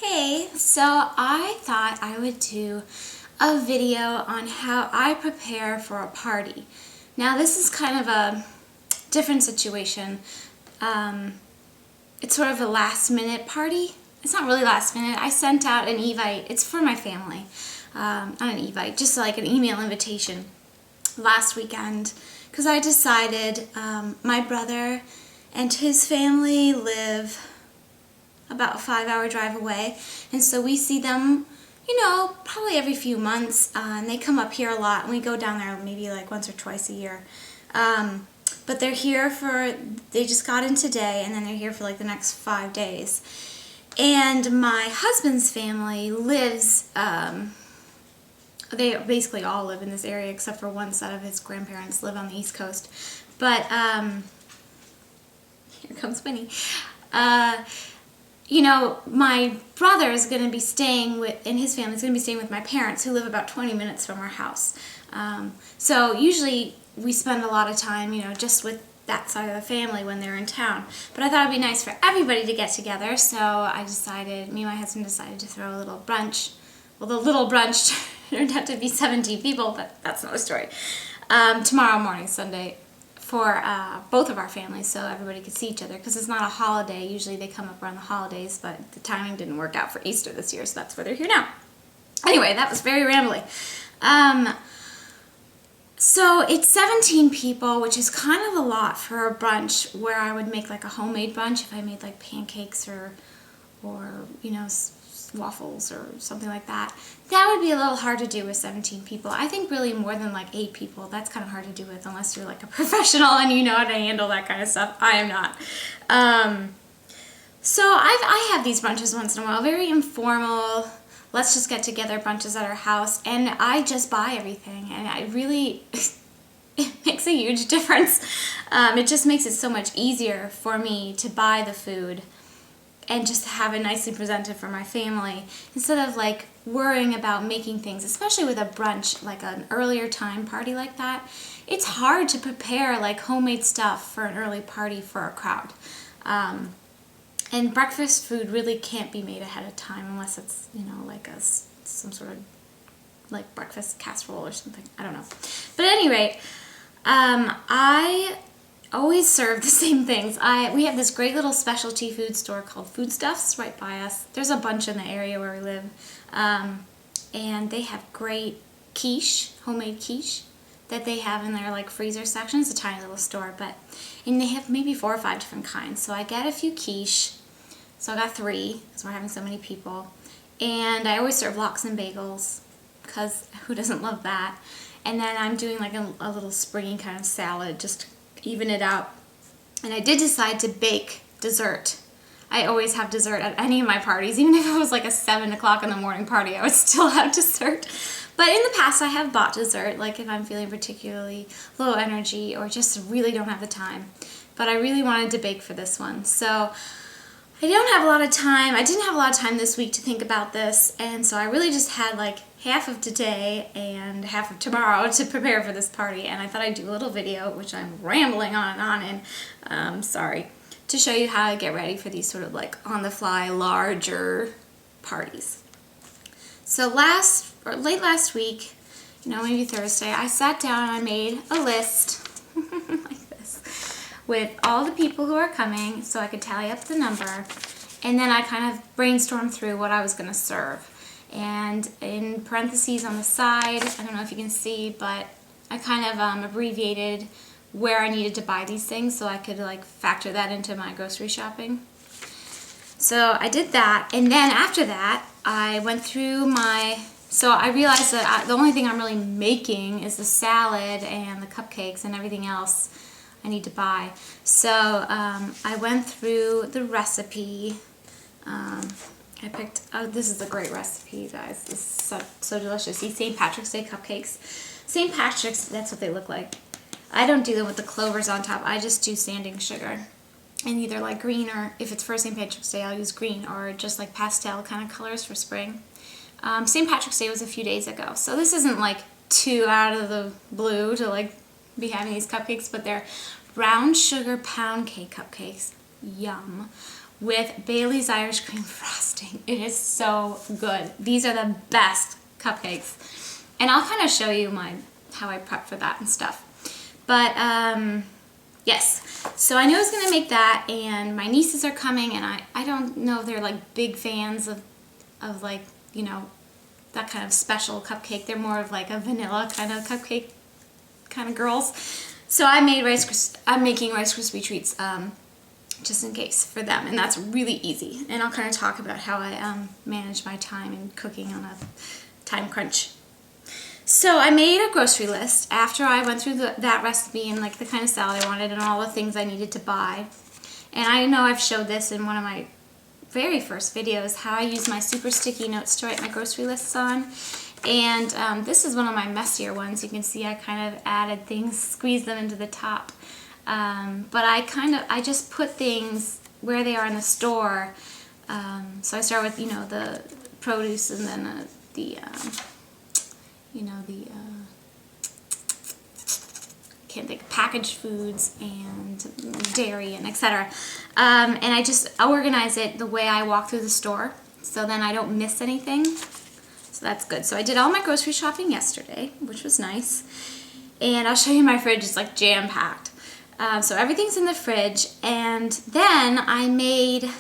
Hey, so I thought I would do a video on how I prepare for a party. Now this is kind of a different situation. It's sort of a last minute party. It's not really last minute. I sent out an evite. It's for my family. Not an evite, just like an email invitation last weekend because I decided my brother and his family live about a 5-hour drive away, and so we see them, probably every few months, and they come up here a lot, and we go down there maybe like once or twice a year. But they're here they just got in today, and then they're here for like the next 5 days. And my husband's family lives, they basically all live in this area except for one set of his grandparents live on the East Coast. But, here comes Winnie. My brother is going to be staying and his family is going to be staying with my parents who live about 20 minutes from our house. So usually we spend a lot of time, just with that side of the family when they're in town. But I thought it'd be nice for everybody to get together, so me and my husband decided to throw a little brunch. Well, the little brunch turned out to be 17 people, but that's another story. Tomorrow morning, Sunday, for both of our families, so everybody could see each other, because it's not a holiday. Usually they come up around the holidays, but the timing didn't work out for Easter this year, so that's why they're here now. Anyway, that was very rambly. So it's 17 people, which is kind of a lot for a brunch, where I would make like a homemade brunch if I made like pancakes or waffles or something like that. That would be a little hard to do with 17 people. I think really more than like 8 people, that's kind of hard to do with unless you're like a professional and you know how to handle that kind of stuff. I am not. So I have these brunches once in a while, very informal, let's just get together brunches at our house, and I just buy everything, and I really, it makes a huge difference. It just makes it so much easier for me to buy the food and just have it nicely presented for my family, instead of like worrying about making things, especially with a brunch, like an earlier time party like that. It's hard to prepare like homemade stuff for an early party for a crowd. And breakfast food really can't be made ahead of time unless it's, like some sort of like breakfast casserole or something. I don't know. But at any rate, I always serve the same things. We have this great little specialty food store called Foodstuffs right by us. There's a bunch in the area where we live. And they have great quiche, homemade quiche, that they have in their like freezer section. It's a tiny little store, and they have maybe 4 or 5 different kinds. So I get a few quiche. So I got 3 because we're having so many people. And I always serve lox and bagels, because who doesn't love that? And then I'm doing like a little springy kind of salad just to even it out. And I did decide to bake dessert. I always have dessert at any of my parties. Even if it was like a 7 o'clock in the morning party, I would still have dessert. But in the past I have bought dessert, like if I'm feeling particularly low energy or just really don't have the time. But I really wanted to bake for this one. So I don't have a lot of time. I didn't have a lot of time this week to think about this, and so I really just had like half of today and half of tomorrow to prepare for this party, and I thought I'd do a little video, which I'm rambling on and on, and sorry, to show you how I get ready for these sort of like on-the-fly larger parties. So late last week, maybe Thursday, I sat down and I made a list like this with all the people who are coming so I could tally up the number, and then I kind of brainstormed through what I was going to serve. And in parentheses on the side, I don't know if you can see, but I kind of abbreviated where I needed to buy these things so I could like factor that into my grocery shopping. So I did that, and then after that I went through so I realized that the only thing I'm really making is the salad and the cupcakes, and everything else I need to buy. So I went through the recipe. I picked, this is a great recipe, you guys. This is so delicious. These St. Patrick's Day cupcakes. St. Patrick's, that's what they look like. I don't do them with the clovers on top. I just do sanding sugar. And either like green, or if it's for St. Patrick's Day, I'll use green, or just like pastel kind of colors for spring. St. Patrick's Day was a few days ago, so this isn't like too out of the blue to like be having these cupcakes, but they're brown sugar pound cake cupcakes. Yum. with Bailey's Irish cream frosting. It is so good. These are the best cupcakes. And I'll kind of show you how I prep for that and stuff. But yes, so I knew I was going to make that, and my nieces are coming, and I don't know if they're like big fans of like, you know, that kind of special cupcake. They're more of like a vanilla kind of cupcake kind of girls. So I'm making Rice Krispie treats just in case for them, and that's really easy. And I'll kind of talk about how I manage my time and cooking on a time crunch. So I made a grocery list after I went through that recipe and like the kind of salad I wanted and all the things I needed to buy. And I know I've showed this in one of my very first videos, how I use my super sticky notes to write my grocery lists on. And this is one of my messier ones. You can see I kind of added things, squeezed them into the top. But I just put things where they are in the store. So I start with, you know, the produce, and then can't think, packaged foods and dairy and etc. And I just organize it the way I walk through the store, so then I don't miss anything. So that's good. So I did all my grocery shopping yesterday, which was nice. And I'll show you my fridge. It's like jam-packed. So everything's in the fridge. And then I made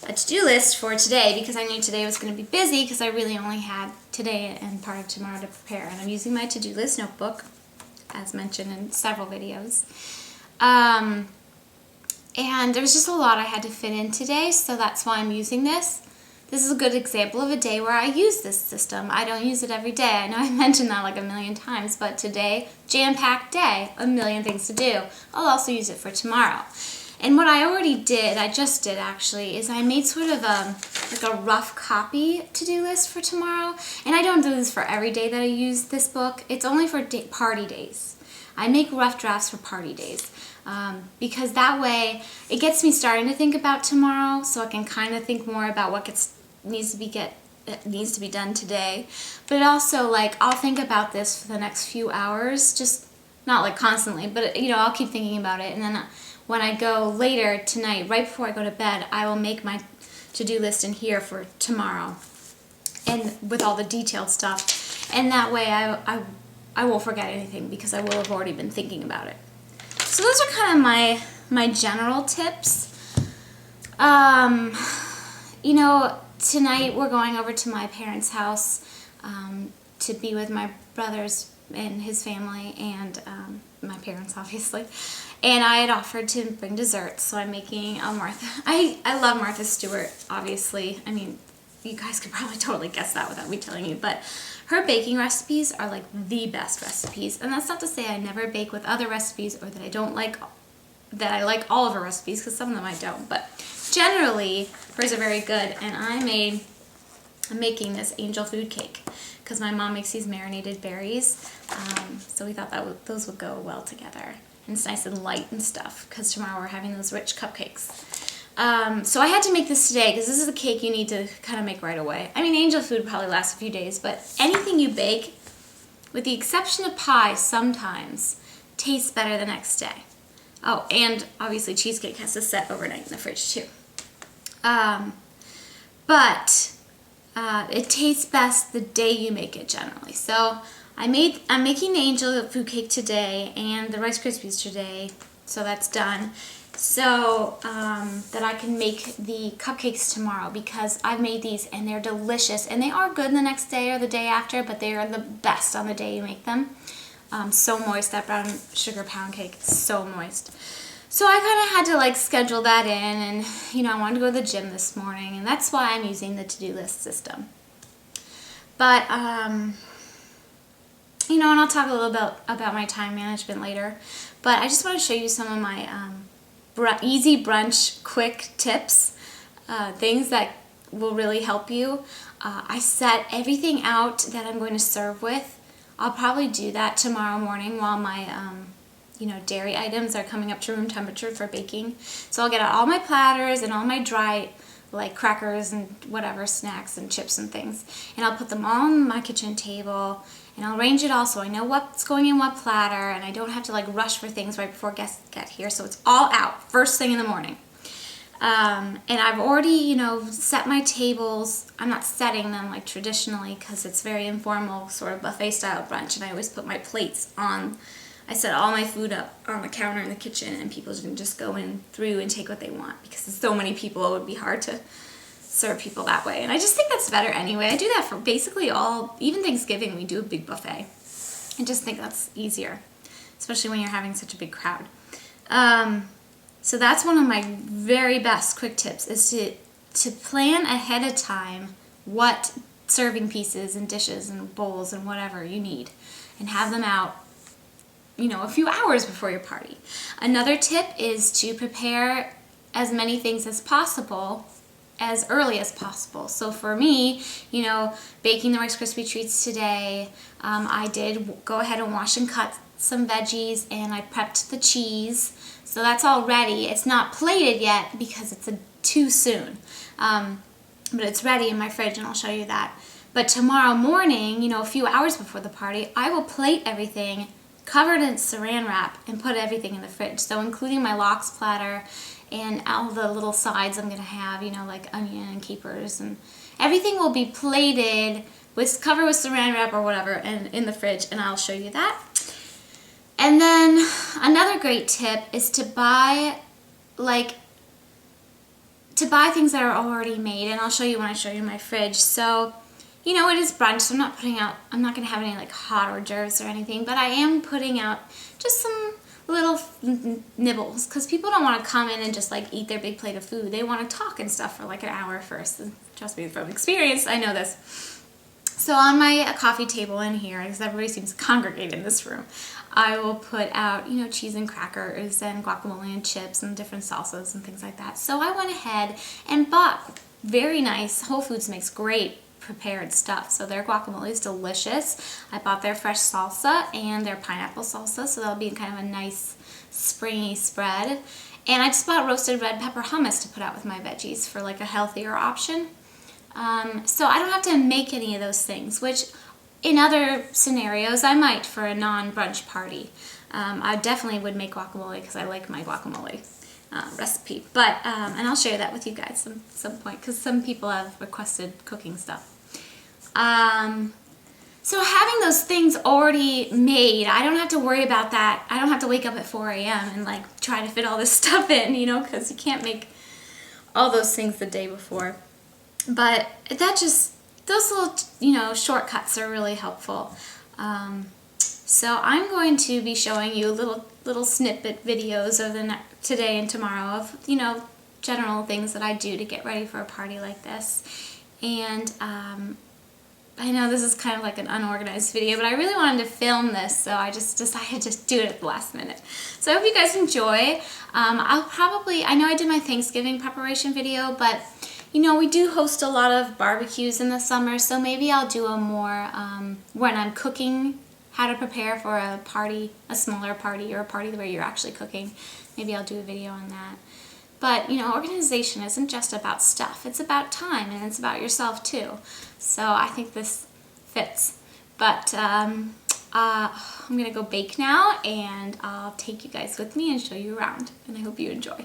a to-do list for today because I knew today was going to be busy because I really only had today and part of tomorrow to prepare. And I'm using my to-do list notebook, as mentioned in several videos. And there was just a lot I had to fit in today, so that's why I'm using this. This is a good example of a day where I use this system. I don't use it every day. I know I mentioned that like a million times, but today, jam-packed day, a million things to do. I'll also use it for tomorrow. And what I just did actually, is I made sort of like a rough copy to-do list for tomorrow. And I don't do this for every day that I use this book. It's only for party days. I make rough drafts for party days. Because that way it gets me starting to think about tomorrow, so I can kind of think more about what needs to be done today. But it also, like, I'll think about this for the next few hours, just not like constantly, but you know, I'll keep thinking about it, and then when I go later tonight, right before I go to bed, I will make my to-do list in here for tomorrow, and with all the detailed stuff, and that way I won't forget anything because I will have already been thinking about it. So those are kind of my general tips. You know, tonight we're going over to my parents' house to be with my brothers and his family and my parents, obviously. And I had offered to bring dessert, so I'm making a Martha. I love Martha Stewart, obviously. I mean, you guys could probably totally guess that without me telling you, but her baking recipes are like the best recipes. And that's not to say I never bake with other recipes or that I like all of her recipes, because some of them I don't. But generally, hers are very good. And I'm making this angel food cake because my mom makes these marinated berries. So we thought those would go well together. And it's nice and light and stuff because tomorrow we're having those rich cupcakes. So I had to make this today because this is a cake you need to kind of make right away. I mean, angel food probably lasts a few days, but anything you bake, with the exception of pie, sometimes tastes better the next day. Oh, and obviously cheesecake has to set overnight in the fridge too. But it tastes best the day you make it generally. So I'm making the angel food cake today and the Rice Krispies today, so that's done. So that I can make the cupcakes tomorrow, because I've made these and they're delicious, and they are good the next day or the day after, but they are the best on the day you make them. So moist, that brown sugar pound cake is so moist. So I kind of had to like schedule that in, and you know, I wanted to go to the gym this morning, and that's why I'm using the to-do list system. But you know, and I'll talk a little bit about my time management later, but I just want to show you some of my easy brunch quick tips, things that will really help you. I set everything out that I'm going to serve with. I'll probably do that tomorrow morning while my you know, dairy items are coming up to room temperature for baking. So I'll get out all my platters and all my dry, like crackers and whatever, snacks and chips and things, and I'll put them all on my kitchen table, and I'll arrange it all so I know what's going in what platter, and I don't have to like rush for things right before guests get here, so it's all out first thing in the morning. And I've already, you know, set my tables. I'm not setting them like traditionally because it's very informal, sort of buffet style brunch, and I always put my plates on. I set all my food up on the counter in the kitchen, and people can just go in through and take what they want, because there's so many people, it would be hard to serve people that way. And I just think that's better anyway. I do that for basically even Thanksgiving, we do a big buffet. I just think that's easier, especially when you're having such a big crowd. So that's one of my very best quick tips, is to plan ahead of time what serving pieces and dishes and bowls and whatever you need, and have them out, you know, a few hours before your party. Another tip is to prepare as many things as possible as early as possible. So for me, you know, baking the Rice Krispie treats today, I did go ahead and wash and cut some veggies, and I prepped the cheese. So that's all ready. It's not plated yet because it's too soon. But it's ready in my fridge, and I'll show you that. But tomorrow morning, you know, a few hours before the party, I will plate everything, covered in saran wrap, and put everything in the fridge. So including my lox platter and all the little sides I'm gonna have, you know, like onion and capers, and everything will be plated covered with saran wrap or whatever, and in the fridge, and I'll show you that. And then another great tip is to buy things that are already made, and I'll show you when I show you my fridge. So, you know, it is brunch, so I'm not going to have any like hot hors d'oeuvres or anything, but I am putting out just some little nibbles, because people don't want to come in and just like eat their big plate of food. They want to talk and stuff for like an hour first. And trust me, from experience, I know this. So on my coffee table in here, because everybody seems to congregate in this room, I will put out, you know, cheese and crackers and guacamole and chips and different salsas and things like that. So I went ahead and bought very nice, Whole Foods makes great prepared stuff. So their guacamole is delicious. I bought their fresh salsa and their pineapple salsa, so that'll be kind of a nice springy spread. And I just bought roasted red pepper hummus to put out with my veggies for like a healthier option. So I don't have to make any of those things, which in other scenarios I might for a non-brunch party. I definitely would make guacamole because I like my guacamole recipe. But and I'll share that with you guys some point, because some people have requested cooking stuff. So having those things already made, I don't have to worry about that. I don't have to wake up at 4 a.m. and like try to fit all this stuff in, you know, because you can't make all those things the day before. But those little, you know, shortcuts are really helpful. So I'm going to be showing you little snippet videos of today and tomorrow of, you know, general things that I do to get ready for a party like this. And I know this is kind of like an unorganized video, but I really wanted to film this, so I just decided to do it at the last minute. So I hope you guys enjoy. I know I did my Thanksgiving preparation video, but you know, we do host a lot of barbecues in the summer, so maybe I'll do a more, when I'm cooking, how to prepare for a party, a smaller party, or a party where you're actually cooking. Maybe I'll do a video on that. But, you know, organization isn't just about stuff. It's about time, and it's about yourself, too. So I think this fits. But I'm going to go bake now, and I'll take you guys with me and show you around. And I hope you enjoy.